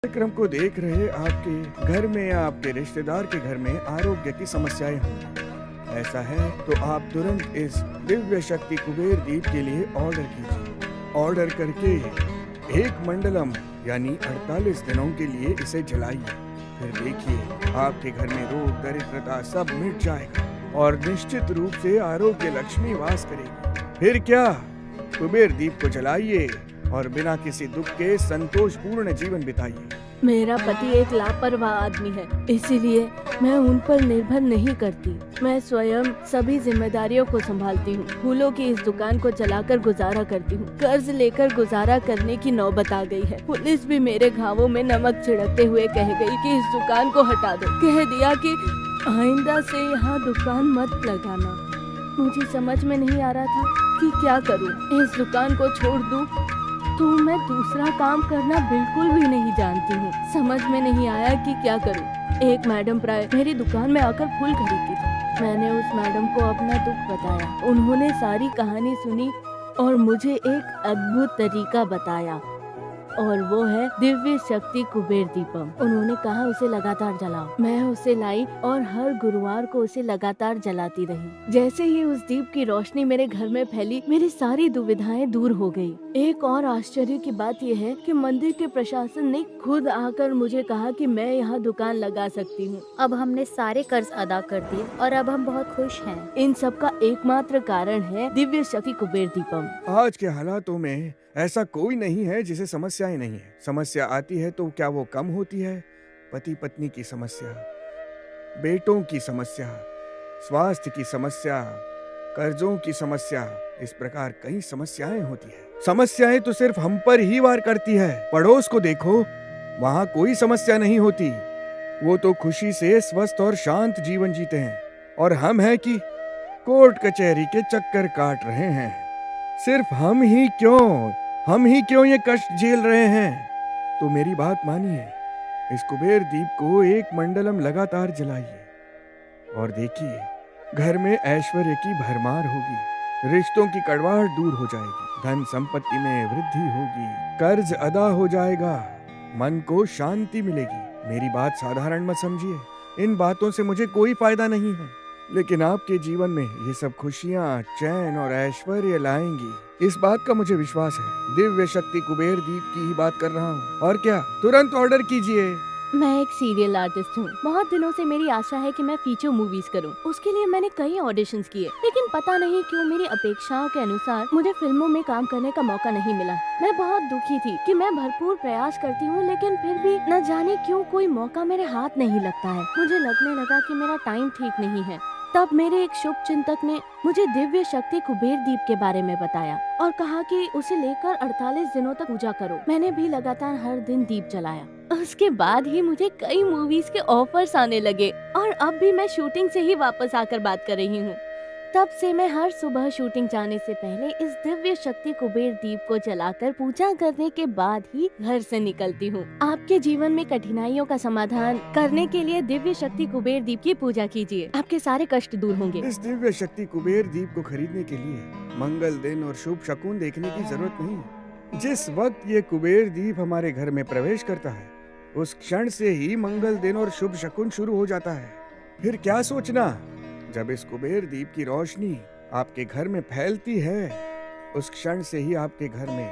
कार्यक्रम को देख रहे आपके घर में या आपके रिश्तेदार के घर में आरोग्य की समस्याएं होंगी। ऐसा है तो आप तुरंत इस दिव्य शक्ति कुबेर दीप के लिए ऑर्डर कीजिए। ऑर्डर करके एक मंडलम यानी 48 दिनों के लिए इसे जलाइए। फिर देखिए आपके घर में रोग दरिद्रता सब मिट जाएगा और निश्चित रूप से आरोग्य लक्ष्मी वास करेगी। फिर क्या, कुबेर दीप को जलाइए और बिना किसी दुख के संतोषपूर्ण जीवन बिताइए। मेरा पति एक लापरवाह आदमी है, इसीलिए मैं उन पर निर्भर नहीं करती। मैं स्वयं सभी जिम्मेदारियों को संभालती हूँ। फूलों की इस दुकान को चलाकर गुजारा करती हूँ। कर्ज लेकर गुजारा करने की नौबत आ गई है। पुलिस भी मेरे घावों में नमक छिड़कते हुए कह गई कि इस दुकान को हटा दो। कह दिया कि आइंदा से यहाँ दुकान मत लगाना। मुझे समझ में नहीं आ रहा था कि क्या करूँ। इस दुकान को छोड़ दूँ तो मैं दूसरा काम करना बिल्कुल भी नहीं जानती हूँ। समझ में नहीं आया कि क्या करूँ। एक मैडम प्राय मेरी दुकान में आकर फूल खरीदती थी। मैंने उस मैडम को अपना दुख बताया। उन्होंने सारी कहानी सुनी और मुझे एक अद्भुत तरीका बताया, और वो है दिव्य शक्ति कुबेर दीपम। उन्होंने कहा उसे लगातार जलाओ। मैं उसे लाई और हर गुरुवार को उसे लगातार जलाती रही। जैसे ही उस दीप की रोशनी मेरे घर में फैली, मेरी सारी दुविधाएं दूर हो गई। एक और आश्चर्य की बात यह है कि मंदिर के प्रशासन ने खुद आकर मुझे कहा कि मैं यहाँ दुकान लगा सकती हूँ। अब हमने सारे कर्ज अदा कर दिए और अब हम बहुत खुश हैं। इन सब का एकमात्र कारण है दिव्य शक्ति कुबेर दीपम। आज के हालातों में ऐसा कोई नहीं है जिसे समस्याएं नहीं है। समस्या आती है तो क्या वो कम होती है? पति पत्नी की समस्या, बेटों की समस्या, स्वास्थ्य की समस्या, कर्जों की समस्या, इस प्रकार कई समस्याएं होती है। समस्याएं तो सिर्फ हम पर ही वार करती है। पड़ोस को देखो, वहाँ कोई समस्या नहीं होती। वो तो खुशी से स्वस्थ और शांत जीवन जीते हैं, और हम हैं कि कोर्ट कचहरी के चक्कर काट रहे हैं। सिर्फ हम ही क्यों ये कष्ट झेल रहे हैं? तो मेरी बात मानिए, इस कुबेर दीप को एक मंडलम लगातार जलाइए और देखिए घर में ऐश्वर्य की भरमार होगी, रिश्तों की कड़वाहट दूर हो जाएगी, धन संपत्ति में वृद्धि होगी, कर्ज अदा हो जाएगा, मन को शांति मिलेगी। मेरी बात साधारण मत समझिए। इन बातों से मुझे कोई फायदा नहीं है, लेकिन आपके जीवन में ये सब खुशियाँ, चैन और ऐश्वर्य लाएंगी, इस बात का मुझे विश्वास है। दिव्य शक्ति कुबेर दीप की ही बात कर रहा हूँ। और क्या, तुरंत ऑर्डर कीजिए। मैं एक सीरियल आर्टिस्ट हूँ। बहुत दिनों से मेरी आशा है कि मैं फीचर मूवीज करूँ। उसके लिए मैंने कई ऑडिशंस किए, लेकिन पता नहीं क्यों मेरी अपेक्षाओं के अनुसार मुझे फिल्मों में काम करने का मौका नहीं मिला। मैं बहुत दुखी थी कि मैं भरपूर प्रयास करती हूँ, लेकिन फिर भी न जाने क्यों कोई मौका मेरे हाथ नहीं लगता है। मुझे लगने लगा कि मेरा टाइम ठीक नहीं है। तब मेरे एक शुभ चिंतक ने मुझे दिव्य शक्ति कुबेर दीप के बारे में बताया और कहा कि उसे लेकर 48 दिनों तक पूजा करो। मैंने भी लगातार हर दिन दीप जलाया। उसके बाद ही मुझे कई मूवीज के ऑफर्स आने लगे, और अब भी मैं शूटिंग से ही वापस आकर बात कर रही हूँ। तब से मैं हर सुबह शूटिंग जाने से पहले इस दिव्य शक्ति कुबेर दीप को जलाकर पूजा करने के बाद ही घर से निकलती हूँ। आपके जीवन में कठिनाइयों का समाधान करने के लिए दिव्य शक्ति कुबेर दीप की पूजा कीजिए। आपके सारे कष्ट दूर होंगे। इस दिव्य शक्ति कुबेर दीप को खरीदने के लिए मंगल दिन और शुभ शकुन देखने की जरूरत नहीं है। जिस वक्त ये कुबेर दीप हमारे घर में प्रवेश करता है, उस क्षण से ही मंगल दिन और शुभ शकुन शुरू हो जाता है। फिर क्या सोचना, जब इस कुबेर दीप की रोशनी आपके घर में फैलती है, उस क्षण से ही आपके घर में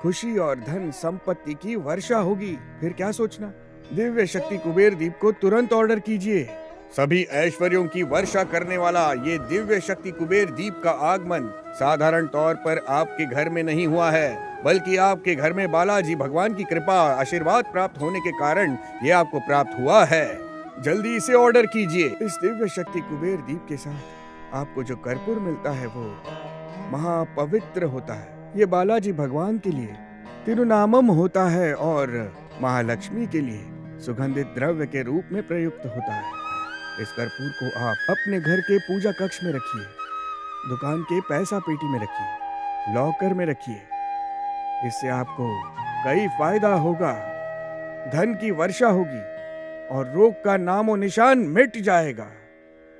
खुशी और धन संपत्ति की वर्षा होगी। फिर क्या सोचना, दिव्य शक्ति कुबेर दीप को तुरंत ऑर्डर कीजिए। सभी ऐश्वर्यों की वर्षा करने वाला ये दिव्य शक्ति कुबेर दीप का आगमन साधारण तौर पर आपके घर में नहीं हुआ है, बल्कि आपके घर में बालाजी भगवान की कृपा आशीर्वाद प्राप्त होने के कारण ये आपको प्राप्त हुआ है। जल्दी इसे ऑर्डर कीजिए। इस दिव्य शक्ति कुबेर दीप के साथ आपको जो कर्पूर मिलता है वो महापवित्र होता है। ये बालाजी भगवान के लिए तिरुनामम होता है और महालक्ष्मी के लिए सुगंधित द्रव्य के रूप में प्रयुक्त होता है। इस कर्पूर को आप अपने घर के पूजा कक्ष में रखिए, दुकान के पैसा पेटी में रखिए, लॉकर में रखिए। इससे आपको कई फायदा होगा, धन की वर्षा होगी और रोग का नामो निशान मिट जाएगा।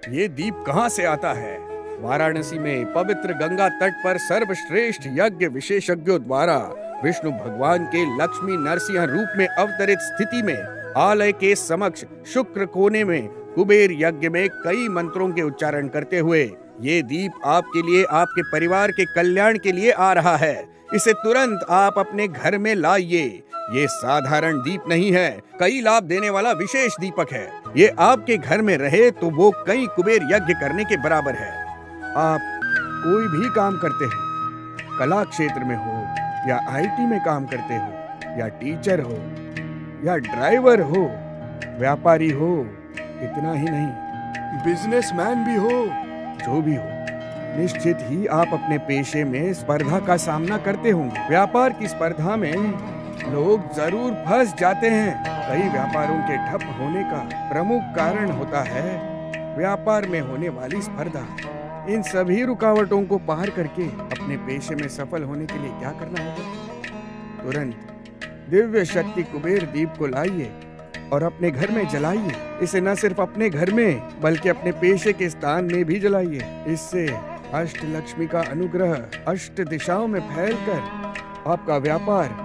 ये दीप कहाँ से आता है? वाराणसी में पवित्र गंगा तट पर सर्वश्रेष्ठ यज्ञ विशेषज्ञों द्वारा विष्णु भगवान के लक्ष्मी नरसिंह रूप में अवतरित स्थिति में आलय के समक्ष शुक्र कोने में कुबेर यज्ञ में कई मंत्रों के उच्चारण करते हुए ये दीप आपके लिए, आपके परिवार के कल्याण के लिए आ रहा है। इसे तुरंत आप अपने घर में लाइए। ये साधारण दीप नहीं है, कई लाभ देने वाला विशेष दीपक है। ये आपके घर में रहे तो वो कई कुबेर यज्ञ करने के बराबर है। आप कोई भी काम करते हो, कला क्षेत्र में हो या आईटी में काम करते हो या टीचर हो या ड्राइवर हो, व्यापारी हो, इतना ही नहीं बिजनेसमैन भी हो, जो भी हो, निश्चित ही आप अपने पेशे में स्पर्धा का सामना करते होंगे। व्यापार की स्पर्धा में लोग जरूर फंस जाते हैं। कई व्यापारों के ठप होने का प्रमुख कारण होता है व्यापार में होने वाली स्पर्धा। इन सभी रुकावटों को पार करके अपने पेशे में सफल होने के लिए क्या करना होगा? तुरंत दिव्य शक्ति कुबेर दीप को लाइए और अपने घर में जलाइए। इसे न सिर्फ अपने घर में बल्कि अपने पेशे के स्थान में भी जलाइए। इससे अष्ट लक्ष्मी का अनुग्रह अष्ट दिशाओं में फैलकर आपका व्यापार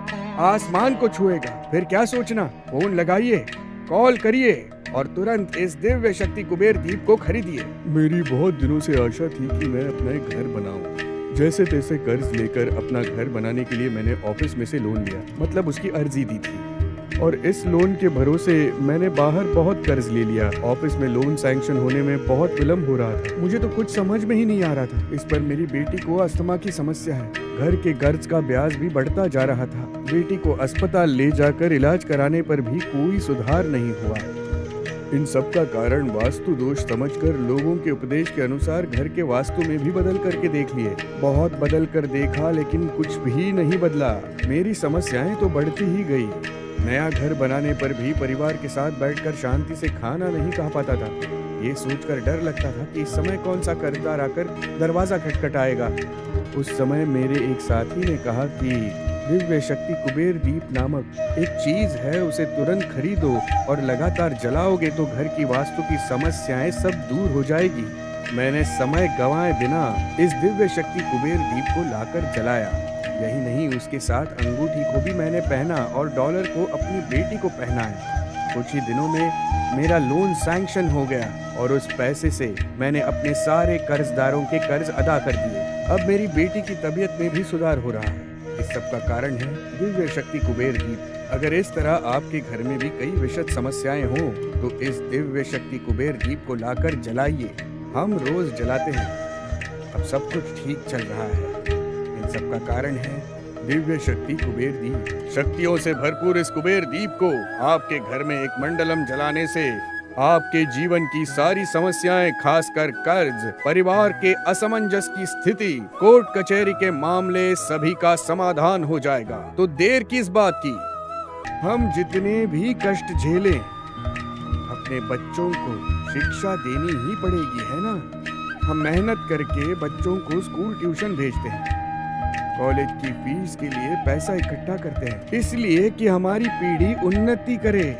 आसमान को छुएगा। फिर क्या सोचना, फोन लगाइए, कॉल करिए और तुरंत इस दिव्य शक्ति कुबेर दीप को खरीदिए। मेरी बहुत दिनों से आशा थी कि मैं अपना एक घर बनाऊं। जैसे तैसे कर्ज लेकर अपना घर बनाने के लिए मैंने ऑफिस में से लोन लिया, मतलब उसकी अर्जी दी थी, और इस लोन के भरोसे मैंने बाहर बहुत कर्ज ले लिया। ऑफिस में लोन सैंक्शन होने में बहुत विलम्ब हो रहा था। मुझे तो कुछ समझ में ही नहीं आ रहा था। इस पर मेरी बेटी को अस्थमा की समस्या है। घर के कर्ज का ब्याज भी बढ़ता जा रहा था। बेटी को अस्पताल ले जाकर इलाज कराने पर भी कोई सुधार नहीं हुआ। इन सब का कारण वास्तु दोष समझकर लोगों के उपदेश के अनुसार घर के वास्तु में भी बदल करके देख लिए। बहुत बदल कर देखा लेकिन कुछ भी नहीं बदला। मेरी समस्याएं तो बढ़ती ही गई। नया घर बनाने पर भी परिवार के साथ बैठकर शांति से खाना नहीं खा पाता था। ये सोचकर डर लगता था कि इस समय कौन सा कर्जदार आकर दरवाजा खटखटाएगा। उस समय मेरे एक साथी ने कहा कि दिव्य शक्ति कुबेर दीप नामक एक चीज है, उसे तुरंत खरीदो और लगातार जलाओगे तो घर की वास्तु की समस्याएं सब दूर हो जाएगी। मैंने समय गंवाए बिना इस दिव्य शक्ति कुबेर दीप को लाकर जलाया। यही नहीं, उसके साथ अंगूठी को भी मैंने पहना और डॉलर को अपनी बेटी को पहनाया। कुछ ही दिनों में मेरा लोन सैंक्शन हो गया और उस पैसे से मैंने अपने सारे कर्जदारों के कर्ज अदा कर दिए। अब मेरी बेटी की तबीयत में भी सुधार हो रहा है। इस सब का कारण है दिव्य शक्ति कुबेर दीप। अगर इस तरह आपके घर में भी कई विशद समस्याएं हों तो इस दिव्य शक्ति कुबेर दीप को लाकर जलाइए। हम रोज जलाते हैं, अब सब कुछ ठीक चल रहा है। इन सब का कारण है दिव्य शक्ति कुबेर दीप। शक्तियों से भरपूर इस कुबेर दीप को आपके घर में एक मंडलम जलाने से आपके जीवन की सारी समस्याएं, खासकर कर्ज, परिवार के असमंजस की स्थिति, कोर्ट कचहरी के मामले, सभी का समाधान हो जाएगा। तो देर किस बात की? हम जितने भी कष्ट झेलें, अपने बच्चों को शिक्षा देनी ही पड़ेगी, है ना? हम मेहनत करके बच्चों को स्कूल ट्यूशन भेजते हैं, कॉलेज की फीस के लिए पैसा इकट्ठा करते हैं, इसलिए कि हमारी पीढ़ी उन्नति करे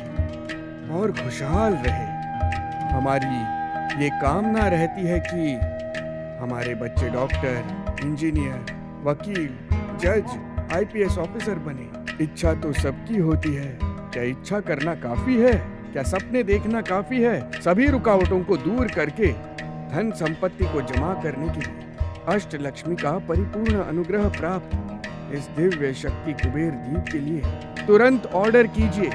और खुशहाल रहे। हमारी ये कामना रहती है कि हमारे बच्चे डॉक्टर, इंजीनियर, वकील, जज, आईपीएस ऑफिसर बने। इच्छा तो सबकी होती है। क्या इच्छा करना काफी है? क्या सपने देखना काफी है? सभी रुकावटों को दूर करके धन संपत्ति को जमा करने के लिए अष्ट लक्ष्मी का परिपूर्ण अनुग्रह प्राप्त इस दिव्य शक्ति कुबेर दीप के लिए तुरंत ऑर्डर कीजिए।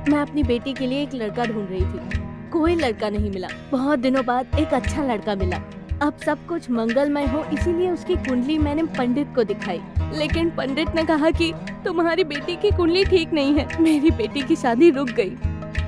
मैं अपनी बेटी के लिए एक लड़का ढूंढ रही थी, कोई लड़का नहीं मिला। बहुत दिनों बाद एक अच्छा लड़का मिला। अब सब कुछ मंगलमय हो इसीलिए उसकी कुंडली मैंने पंडित को दिखाई, लेकिन पंडित ने कहा कि तुम्हारी बेटी की कुंडली ठीक नहीं है। मेरी बेटी की शादी रुक गई।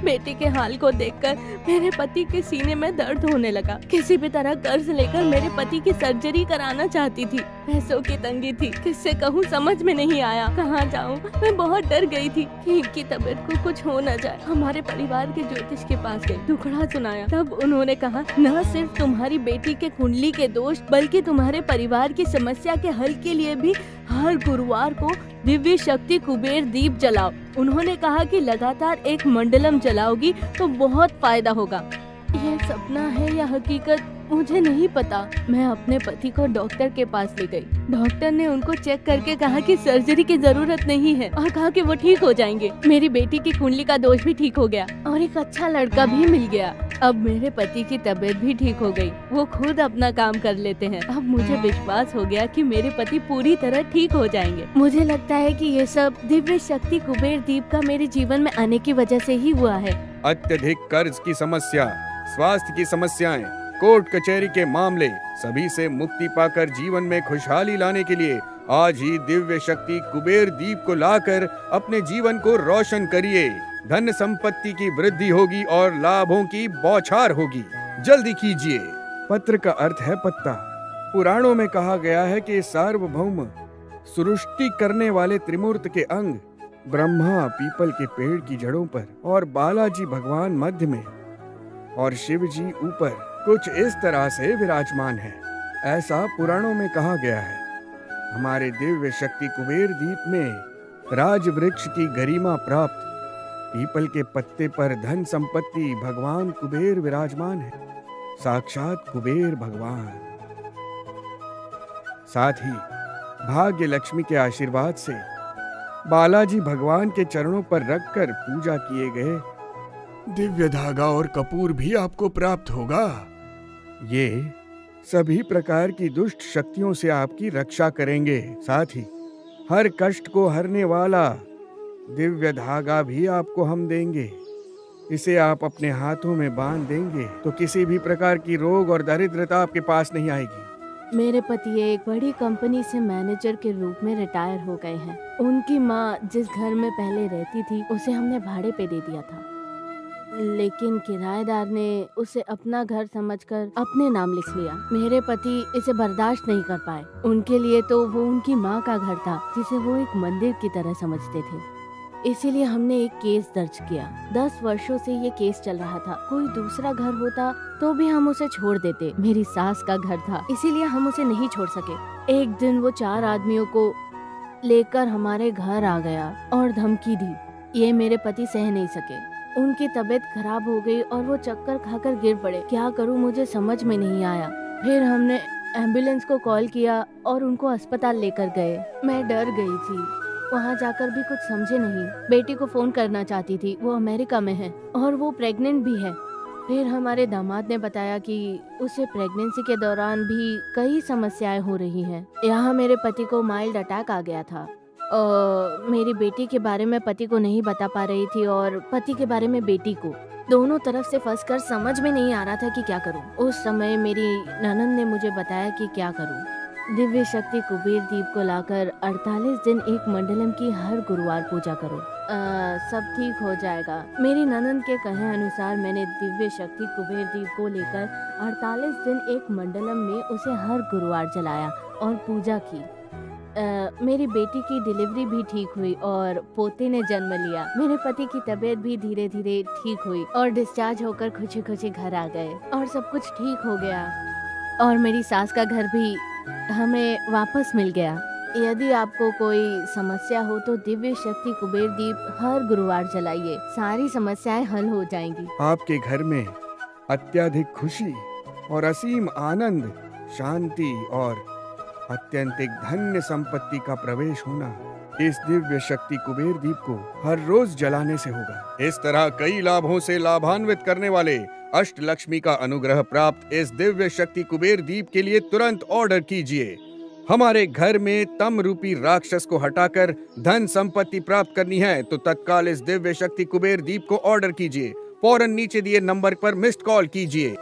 बेटी के हाल को देखकर मेरे पति के सीने में दर्द होने लगा। किसी भी तरह कर्ज लेकर मेरे पति की सर्जरी कराना चाहती थी। पैसों की तंगी थी, किससे कहूँ समझ में नहीं आया, कहाँ जाऊँ। मैं बहुत डर गई थी कि इनकी तबीयत को कुछ हो न जाए। हमारे परिवार के ज्योतिष के पास गई, दुखड़ा सुनाया। तब उन्होंने कहा न सिर्फ तुम्हारी बेटी के कुंडली के दोष बल्कि तुम्हारे परिवार की समस्या के हल के लिए भी हर गुरुवार को दिव्य शक्ति कुबेर दीप जलाओ। उन्होंने कहा कि लगातार एक मंडलम जलाओगी तो बहुत फायदा होगा। यह सपना है या हकीकत मुझे नहीं पता। मैं अपने पति को डॉक्टर के पास ले गई। डॉक्टर ने उनको चेक करके कहा कि सर्जरी की जरूरत नहीं है और कहा कि वो ठीक हो जाएंगे। मेरी बेटी की कुंडली का दोष भी ठीक हो गया और एक अच्छा लड़का भी मिल गया। अब मेरे पति की तबीयत भी ठीक हो गई। वो खुद अपना काम कर लेते हैं। अब मुझे विश्वास हो गया कि मेरे पति पूरी तरह ठीक हो जाएंगे। मुझे लगता है कि ये सब दिव्य शक्ति कुबेर दीप का मेरे जीवन में आने की वजह से ही हुआ है। अत्यधिक कर्ज की समस्या, स्वास्थ्य की समस्याएं, कोर्ट कचहरी के मामले, सभी से मुक्ति पाकर जीवन में खुशहाली लाने के लिए आज ही दिव्य शक्ति कुबेर दीप को लाकर अपने जीवन को रोशन करिए। धन संपत्ति की वृद्धि होगी और लाभों की बौछार होगी। जल्दी कीजिए। पत्र का अर्थ है पत्ता। पुराणों में कहा गया है कि सार्वभौम सृष्टि करने वाले त्रिमूर्त के अंग ब्रह्मा पीपल के पेड़ की जड़ों पर और बालाजी भगवान मध्य में और शिव जी ऊपर कुछ इस तरह से विराजमान है। ऐसा पुराणों में कहा गया है। हमारे दिव्य शक्ति कुबेर दीप में राज वृक्ष की गरिमा प्राप्त पीपल के पत्ते पर धन संपत्ति भगवान कुबेर विराजमान है, साक्षात कुबेर भगवान। साथ ही भाग्य लक्ष्मी के आशीर्वाद से बालाजी भगवान के चरणों पर रखकर पूजा किए गए दिव्य धागा और कपूर भी आपको प्राप्त होगा। ये सभी प्रकार की दुष्ट शक्तियों से आपकी रक्षा करेंगे। साथ ही हर कष्ट को हरने वाला दिव्य धागा भी आपको हम देंगे। इसे आप अपने हाथों में बांध देंगे तो किसी भी प्रकार की रोग और दरिद्रता आपके पास नहीं आएगी। मेरे पति एक बड़ी कंपनी से मैनेजर के रूप में रिटायर हो गए हैं। उनकी माँ जिस घर में पहले रहती थी उसे हमने भाड़े पे दे दिया था, लेकिन किराएदार ने उसे अपना घर समझकर अपने नाम लिख लिया। मेरे पति इसे बर्दाश्त नहीं कर पाए। उनके लिए तो वो उनकी माँ का घर था जिसे वो एक मंदिर की तरह समझते थे। इसीलिए हमने एक केस दर्ज किया। 10 वर्षों से ये केस चल रहा था। कोई दूसरा घर होता तो भी हम उसे छोड़ देते। मेरी सास का घर था, इसीलिए हम उसे नहीं छोड़ सके। एक दिन वो 4 आदमियों को लेकर हमारे घर आ गया और धमकी दी। ये मेरे पति सह नहीं सके। उनकी तबीयत खराब हो गई और वो चक्कर खाकर गिर पड़े। क्या करूं मुझे समझ में नहीं आया। फिर हमने एम्बुलेंस को कॉल किया और उनको अस्पताल लेकर गए। मैं डर गई थी। वहाँ जाकर भी कुछ समझे नहीं। बेटी को फोन करना चाहती थी, वो अमेरिका में है और वो प्रेग्नेंट भी है। फिर हमारे दामाद ने बताया कि उसे प्रेगनेंसी के दौरान भी कई समस्याएं हो रही हैं। यहाँ मेरे पति को माइल्ड अटैक आ गया था। मेरी बेटी के बारे में पति को नहीं बता पा रही थी और पति के बारे में बेटी को। दोनों तरफ से फंसकर समझ में नहीं आ रहा था कि क्या करूं। उस समय मेरी ननद ने मुझे बताया कि क्या करूं। दिव्य शक्ति कुबेर दीप को लाकर 48 दिन एक मंडलम की हर गुरुवार पूजा करो। सब ठीक हो जाएगा। मेरी ननद के कहे अनुसार मैंने दिव्य शक्ति कुबेर दीप को लेकर 48 दिन एक मंडलम में उसे हर गुरुवार जलाया और पूजा की। मेरी बेटी की डिलीवरी भी ठीक हुई और पोते ने जन्म लिया। मेरे पति की तबीयत भी धीरे धीरे ठीक हुई और डिस्चार्ज होकर खुशी खुशी घर आ गए और सब कुछ ठीक हो गया। और मेरी सास का घर भी हमें वापस मिल गया। यदि आपको कोई समस्या हो तो दिव्य शक्ति कुबेर दीप हर गुरुवार जलाइए, सारी समस्याएं हल हो जाएंगी। आपके घर में अत्यधिक खुशी और असीम आनंद, शांति और अत्यंतिक धन्य संपत्ति का प्रवेश होना इस दिव्य शक्ति कुबेर दीप को हर रोज जलाने से होगा। इस तरह कई लाभों से लाभान्वित करने वाले अष्ट लक्ष्मी का अनुग्रह प्राप्त इस दिव्य शक्ति कुबेर दीप के लिए तुरंत ऑर्डर कीजिए। हमारे घर में तम रूपी राक्षस को हटाकर धन संपत्ति प्राप्त करनी है तो तत्काल इस दिव्य शक्ति कुबेर दीप को ऑर्डर कीजिए। फौरन नीचे दिए नंबर पर मिस्ड कॉल कीजिए।